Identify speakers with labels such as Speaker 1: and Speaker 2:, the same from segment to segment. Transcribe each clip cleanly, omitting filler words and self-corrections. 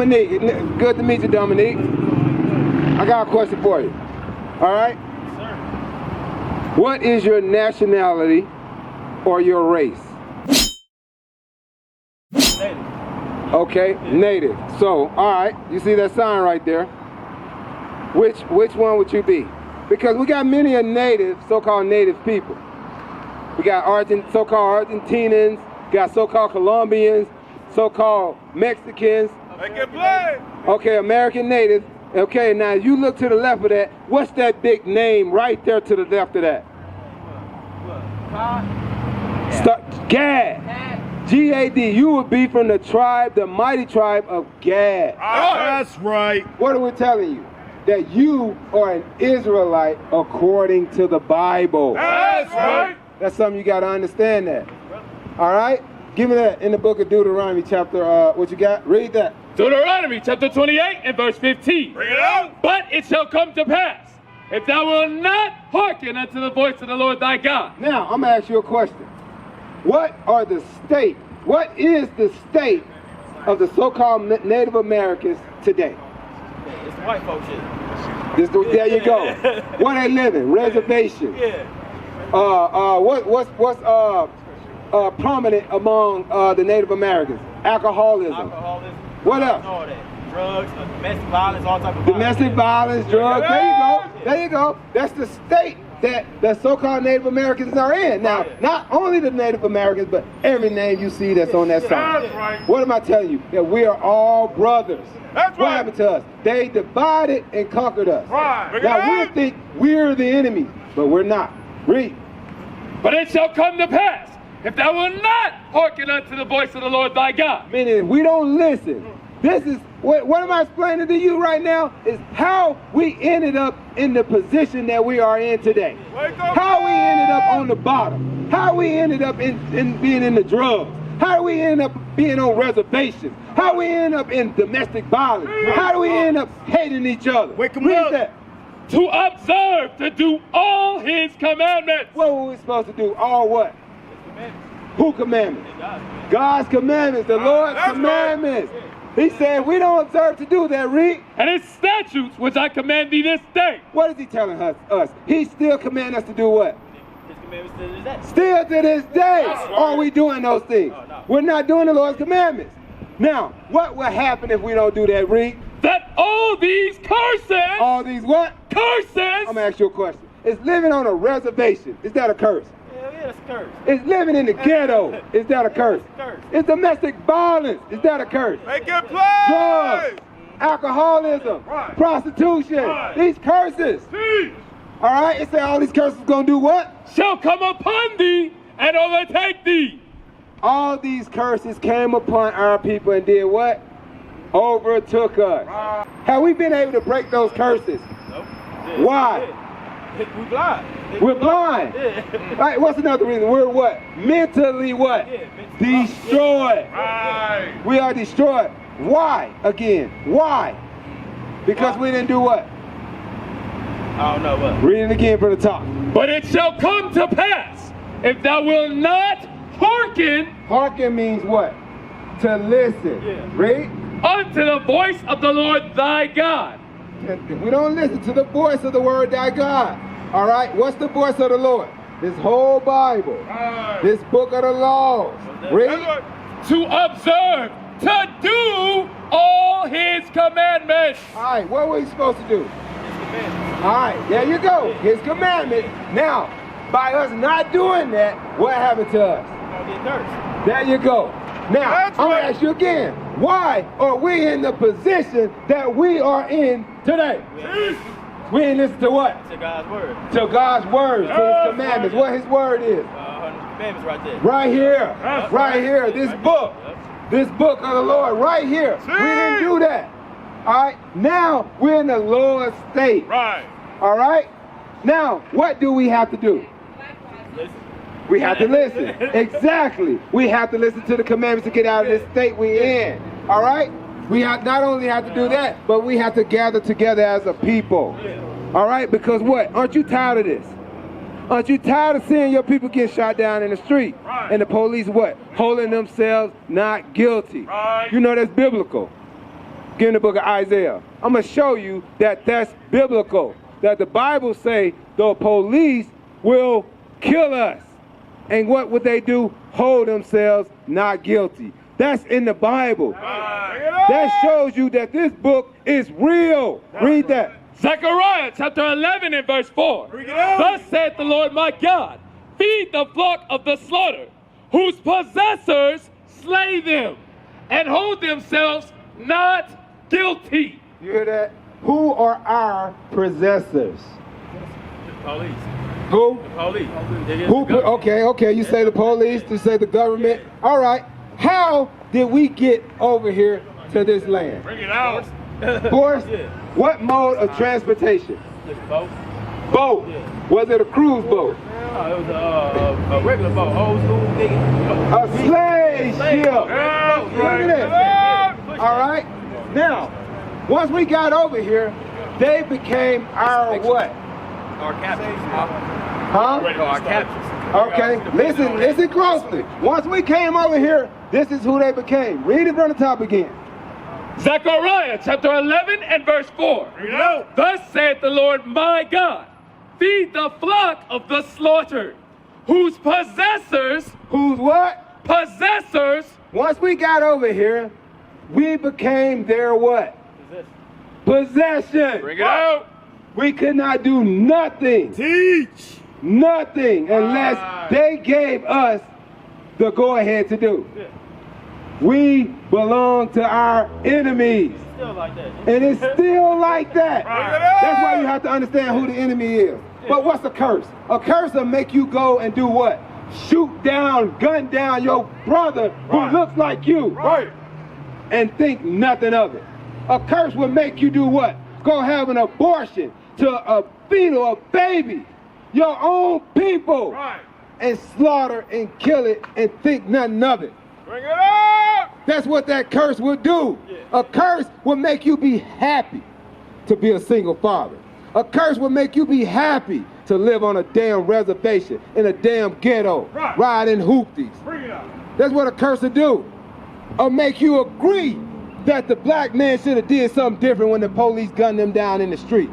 Speaker 1: Dominique. Good to meet you, Dominique. I got a question for you. All right?
Speaker 2: Sir.
Speaker 1: What is your nationality or your race?
Speaker 2: Native.
Speaker 1: Okay, native. So, all right, you see that sign right there. Which one would you be? Because we got many of native, so-called native people. We got so-called Argentinians, got so-called Colombians, so-called Mexicans.
Speaker 3: Make it play.
Speaker 1: Okay, American native. Okay, now you look to the left of that. What's that big name right there to the left of that? Gad. G-A-D. You would be from the tribe, the mighty tribe of Gad.
Speaker 3: That's right.
Speaker 1: What are we telling you? That you are an Israelite according to the Bible.
Speaker 3: That's right.
Speaker 1: That's something you got to understand that. All right? Give me that in the book of Deuteronomy chapter, what you got? Read that.
Speaker 4: Deuteronomy chapter 28 and verse 15.
Speaker 3: Bring it out.
Speaker 4: But it shall come to pass, if thou wilt not hearken unto the voice of the Lord thy God.
Speaker 1: Now, I'm going to ask you a question. What is the state of the so-called Native Americans today?
Speaker 2: It's the white folks shit.
Speaker 1: There you go. Where they living? Reservation.
Speaker 2: Yeah.
Speaker 1: What's prominent among the Native Americans? Alcoholism.
Speaker 2: Alcoholism.
Speaker 1: What else?
Speaker 2: All that. Drugs, domestic violence, all type of
Speaker 1: Domestic violence, drugs. There you go. There you go. That's the state that the so-called Native Americans are in. Now, not only the Native Americans, but every name you see that's on that sign.
Speaker 3: That's right.
Speaker 1: What am I telling you? That we are all brothers.
Speaker 3: That's
Speaker 1: What
Speaker 3: right.
Speaker 1: happened to us? They divided and conquered us.
Speaker 3: Right.
Speaker 1: Now we think we're the enemy, but we're not. Read.
Speaker 4: But it shall come to pass, if thou wilt not hearken unto the voice of the Lord thy God.
Speaker 1: Meaning, if we don't listen, this is, what am I explaining to you right now is how we ended up in the position that we are in today. How we ended up on the bottom. How we ended up in being in the drugs. How do we end up being on reservations? How we end up in domestic violence? How do we end up hating each other?
Speaker 3: Wake 'em
Speaker 1: Read
Speaker 3: up.
Speaker 1: that.
Speaker 4: To observe, to do all his commandments.
Speaker 1: What were we supposed to do? All what? Who commandments? God's commandments, the Lord's
Speaker 3: That's
Speaker 1: commandments. He said we don't observe to do that, read.
Speaker 4: And his statutes which I command thee this day.
Speaker 1: What is he telling us? He still commands us to do what?
Speaker 2: His commandments to this day.
Speaker 1: Still to this day,
Speaker 3: That's right.
Speaker 1: are we doing those things?
Speaker 2: Oh, no.
Speaker 1: We're not doing the Lord's commandments. Now, what will happen if we don't do that, read?
Speaker 4: That all these curses,
Speaker 1: All these what?
Speaker 4: curses,
Speaker 1: I'm gonna ask you a question. Is living on a reservation, is that a curse?
Speaker 2: Hell yeah, that's a curse.
Speaker 1: Is living in the ghetto, is that a curse?
Speaker 2: That's a curse.
Speaker 1: Is domestic violence, is that a curse?
Speaker 3: Make it play.
Speaker 1: Drugs, alcoholism,
Speaker 3: Right.
Speaker 1: prostitution,
Speaker 3: Right.
Speaker 1: these curses.
Speaker 3: Teach.
Speaker 1: All right, it say all these curses gonna do what?
Speaker 4: shall come upon thee and overtake thee.
Speaker 1: All these curses came upon our people and did what? Overtook us. Have we been able to break those curses?
Speaker 2: Nope.
Speaker 1: Why?
Speaker 2: We blind.
Speaker 1: We're blind.
Speaker 2: Yeah.
Speaker 1: Right, what's another reason? We're what? Mentally what?
Speaker 2: Yeah, mentally.
Speaker 1: Destroyed.
Speaker 3: Right.
Speaker 1: We are destroyed. Why? Again, why? Because we didn't do what?
Speaker 2: I don't know what.
Speaker 1: Read it again from the top.
Speaker 4: But it shall come to pass, if thou wilt not hearken
Speaker 1: Hearken means what? To listen.
Speaker 2: Yeah.
Speaker 1: Read.
Speaker 4: unto the voice of the Lord thy God.
Speaker 1: If we don't listen to the voice of the word thy God, all right, what's the voice of the Lord? This whole Bible,
Speaker 3: Right.
Speaker 1: this book of the laws. Read.
Speaker 3: That's right.
Speaker 4: To observe, to do all his commandments.
Speaker 1: All right, what were we supposed to do?
Speaker 2: His commandments.
Speaker 1: All right, there you go. His commandment. Now, by us not doing that, what happened to us?
Speaker 2: We're gonna get cursed.
Speaker 1: There you go. Now,
Speaker 3: That's
Speaker 1: I'm going
Speaker 3: right.
Speaker 1: to ask you again. Why are we in the position that we are in today?
Speaker 3: Teach.
Speaker 1: We ain't listen to what?
Speaker 2: To God's word.
Speaker 1: To God's word, to his
Speaker 3: Yes,
Speaker 1: commandments.
Speaker 3: right.
Speaker 1: What his word is.
Speaker 2: 100 commandments right there.
Speaker 1: Right here.
Speaker 3: That's
Speaker 1: Right
Speaker 3: right.
Speaker 1: here. This
Speaker 2: Right
Speaker 1: book.
Speaker 2: there.
Speaker 1: This book of the Lord right here. We didn't do that. All right. Now we're in the Lord's state.
Speaker 3: Right.
Speaker 1: All right. Now, what do we have to do?
Speaker 2: Listen.
Speaker 1: We have to listen. Exactly. We have to listen to the commandments to get out of this state we in. All right? We have not only have to do that, but we have to gather together as a people. All right? Because what? Aren't you tired of this? Aren't you tired of seeing your people get shot down in the street?
Speaker 3: Right.
Speaker 1: And the police what? Holding themselves not guilty.
Speaker 3: Right.
Speaker 1: You know that's biblical. Get in the book of Isaiah. I'm going to show you that that's biblical. That the Bible say the police will kill us. And what would they do? Hold themselves not guilty. That's in the Bible. That shows you that this book is real. Read that.
Speaker 4: Zechariah chapter 11 and verse 4. Thus saith the Lord my God, feed the flock of the slaughter, whose possessors slay them, and hold themselves not guilty.
Speaker 1: You hear that? Who are our possessors?
Speaker 2: Police.
Speaker 1: Who?
Speaker 2: The police.
Speaker 1: Okay, you say the police, you say the government. All right. How did we get over here to this land?
Speaker 3: Bring it out.
Speaker 1: Horse?
Speaker 2: Yeah.
Speaker 1: What mode of transportation?
Speaker 2: Boat.
Speaker 1: Boat.
Speaker 2: Yeah.
Speaker 1: Was it a cruise boat?
Speaker 2: No, it was a regular boat. Old school nigga.
Speaker 1: A slave ship.
Speaker 3: Yeah,
Speaker 1: Look at this. All right. Now, once we got over here, they became our what?
Speaker 2: Our captains.
Speaker 1: Huh?
Speaker 2: Our captains.
Speaker 1: Okay. Listen closely. Once we came over here, this is who they became. Read it from the top again.
Speaker 4: Zechariah chapter 11 and verse 4.
Speaker 3: Bring it out.
Speaker 4: Thus saith the Lord my God, feed the flock of the slaughtered, whose possessors,
Speaker 1: Who's what?
Speaker 4: possessors,
Speaker 1: Once we got over here, we became their what? Possession.
Speaker 4: bring it out.
Speaker 1: We could not do nothing.
Speaker 3: Teach.
Speaker 1: Nothing unless they gave us the go-ahead to do. We belong to our enemies.
Speaker 2: Still like that.
Speaker 1: And it's still like that.
Speaker 3: Right.
Speaker 1: That's why you have to understand who the enemy is. But what's a curse? A curse will make you go and do what? Shoot down, gun down your brother who looks like you.
Speaker 3: Right.
Speaker 1: And think nothing of it. A curse will make you do what? Go have an abortion to a fetal, a baby, your own people,
Speaker 3: Right.
Speaker 1: and slaughter and kill it and think nothing of it.
Speaker 3: Bring it out.
Speaker 1: That's what that curse will do. A curse will make you be happy to be a single father. A curse will make you be happy to live on a damn reservation in a damn ghetto,
Speaker 3: Right.
Speaker 1: riding hoopties.
Speaker 3: Bring it out.
Speaker 1: That's what a curse will do. Or make you agree that the black man should have did something different when the police gunned them down in the street.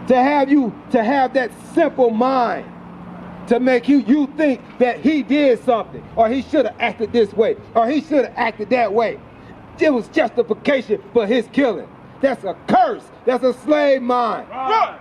Speaker 1: To have that simple mind to make you think that he did something, or he should have acted this way, or he should have acted that way. It was justification for his killing. That's a curse. That's a slave mind.
Speaker 3: Right.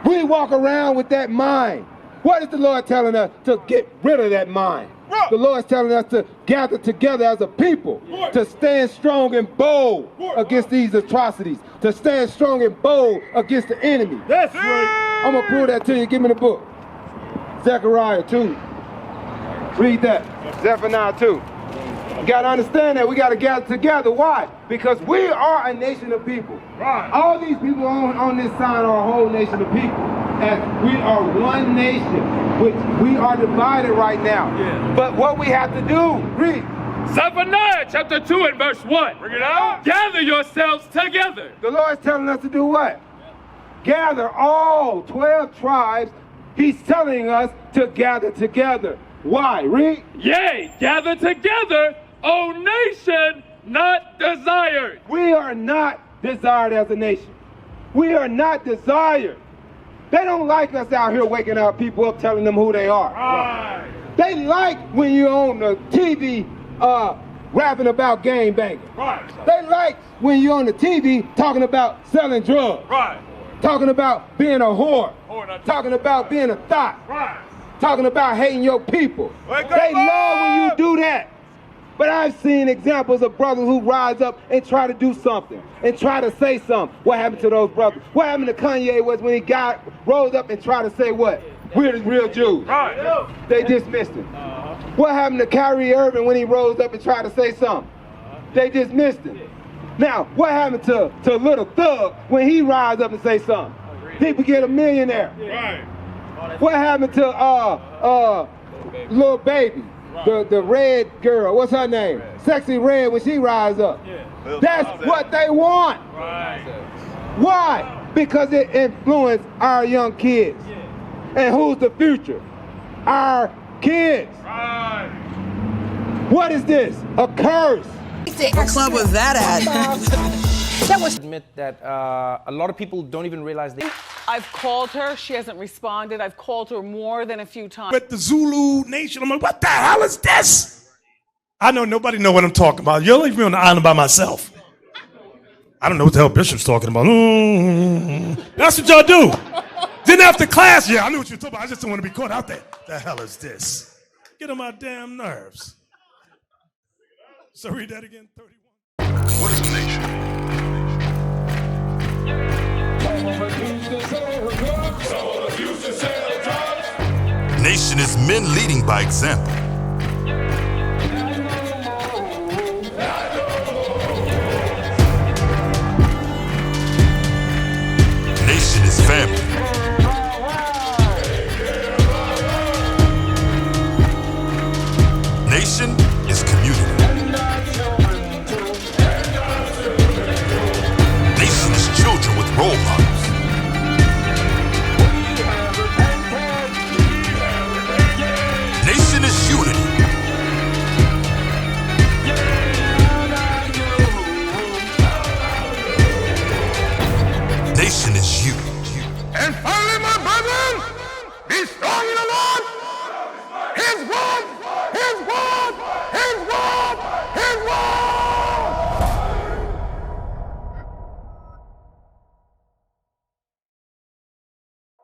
Speaker 1: We walk around with that mind. What is the Lord telling us? To get rid of that mind.
Speaker 3: Right.
Speaker 1: The Lord is telling us to gather together as a people,
Speaker 3: Right.
Speaker 1: to stand strong and bold
Speaker 3: Right.
Speaker 1: against these atrocities, to stand strong and bold against the enemy.
Speaker 3: That's right.
Speaker 1: I'm going to prove that to you. Give me the book. Zechariah 2. Read that. Zephaniah 2. You got to understand that we got to gather together. Why? Because we are a nation of people.
Speaker 3: Right.
Speaker 1: All these people on this side are a whole nation of people. And we are one nation, which we are divided right now.
Speaker 2: Yeah.
Speaker 1: But what we have to do, read.
Speaker 4: Zephaniah chapter 2 and verse 1.
Speaker 3: Bring it out.
Speaker 4: Gather yourselves together.
Speaker 1: The Lord's telling us to do what? Gather all 12 tribes. He's telling us to gather together. Why? Read.
Speaker 4: Yea, gather together, O nation not desired.
Speaker 1: We are not desired as a nation. We are not desired. They don't like us out here waking our people up, telling them who they are.
Speaker 3: Right.
Speaker 1: They like when you're on the TV rapping about gangbanging.
Speaker 3: Right.
Speaker 1: They like when you're on the TV talking about selling drugs,
Speaker 3: Right.
Speaker 1: talking about being a whore,
Speaker 3: Whore, not
Speaker 1: talking about being a thot,
Speaker 3: Right.
Speaker 1: talking about hating your people.
Speaker 3: Wake up,
Speaker 1: They love when you
Speaker 3: up.
Speaker 1: do that. But I've seen examples of brothers who rise up and try to do something and try to say something. What happened to those brothers? What happened to Kanye was when he rose up and tried to say what? We're the real Jews.
Speaker 3: Right.
Speaker 1: They dismissed him. What happened to Kyrie Irving when he rose up and tried to say something? They dismissed him. Now, what happened to Little Thug when he rise up and say something? He became a millionaire.
Speaker 3: Right.
Speaker 1: What happened to Lil Baby? The red girl, what's her name? Sexy Red when she rise up. That's what they want.
Speaker 3: Right.
Speaker 1: Why? Because it influenced our young kids. And who's the future? Our kids.
Speaker 3: Right.
Speaker 1: What is this? A curse.
Speaker 5: What club was that at? That was.
Speaker 6: Admit that a lot of people don't even realize they.
Speaker 5: I've called her. She hasn't responded. I've called her more than a few times.
Speaker 3: With the Zulu Nation, I'm like, what the hell is this? I know nobody know what I'm talking about. You'll leave me on the island by myself. I don't know what the hell Bishop's talking about. That's what y'all do. Then after class, yeah, I knew what you were talking about. I just didn't want to be caught out there. The hell is this? Get on my damn nerves. So read that again, 31.
Speaker 7: What is a nation? Nation is men leading by example. Nation is family. Nation is community. Nation is children with role models.